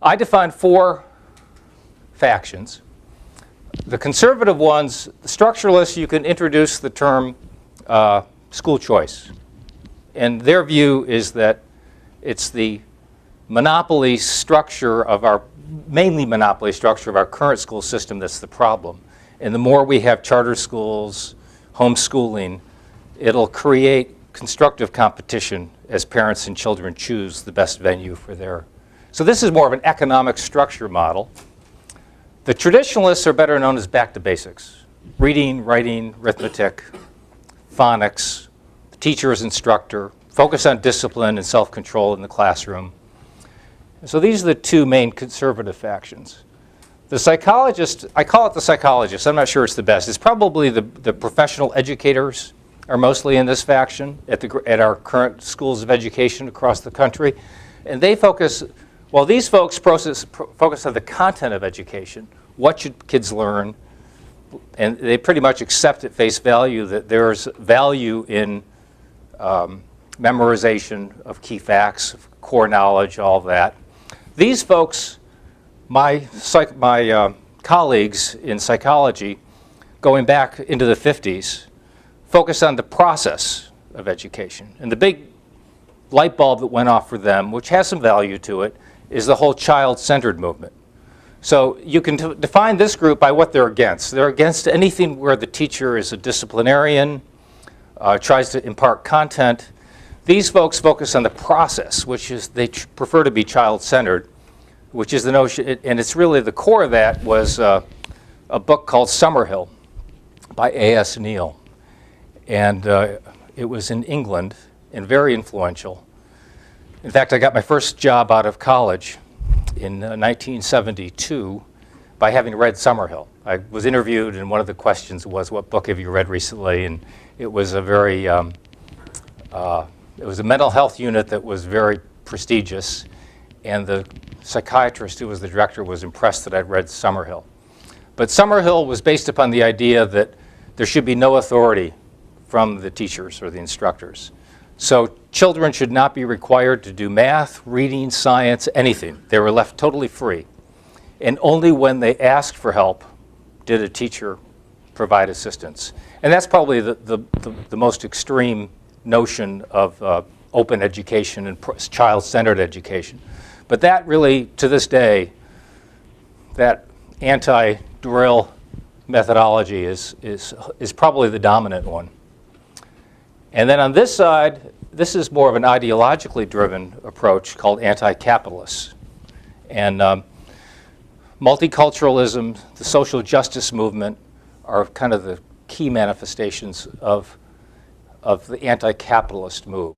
I define 4 factions. The conservative ones, the structuralists, you can introduce the term school choice. And their view is that it's the monopoly structure of our, mainly monopoly structure of our current school system that's the problem. And the more we have charter schools, homeschooling, it'll create constructive competition as parents and children choose the best venue for their. So this is more of an economic structure model. The traditionalists are better known as back to basics. Reading, writing, arithmetic, phonics, the teacher as instructor, focus on discipline and self-control in the classroom. So these are the 2 main conservative factions. The psychologist, I call it the psychologist, I'm not sure it's the best. It's probably the professional educators are mostly in this faction at our current schools of education across the country. And they focus, well, these folks focus on the content of education. What should kids learn? And they pretty much accept at face value that there's value in memorization of key facts, core knowledge, all of that. These folks, my colleagues in psychology, going back into the 50s, focus on the process of education. And the big light bulb that went off for them, which has some value to it, is the whole child-centered movement. So you can define this group by what they're against. They're against anything where the teacher is a disciplinarian, tries to impart content. These folks focus on the process, which is they prefer to be child-centered, which is the notion, and it's really the core of that was a book called Summerhill by A.S. Neal. And it was in England and very influential. In fact, I got my first job out of college in 1972 by having read Summerhill. I was interviewed, and one of the questions was, "What book have you read recently?" And it was a very, it was a mental health unit that was very prestigious, and the psychiatrist who was the director was impressed that I'd read Summerhill. But Summerhill was based upon the idea that there should be no authority from the teachers or the instructors. So children should not be required to do math, reading, science, anything. They were left totally free. And only when they asked for help did a teacher provide assistance. And that's probably the most extreme notion of open education and child-centered education. But that really, to this day, that anti-drill methodology is probably the dominant one. And then on this side, this is more of an ideologically driven approach called anti-capitalist. And multiculturalism, the social justice movement are kind of the key manifestations of the anti-capitalist move.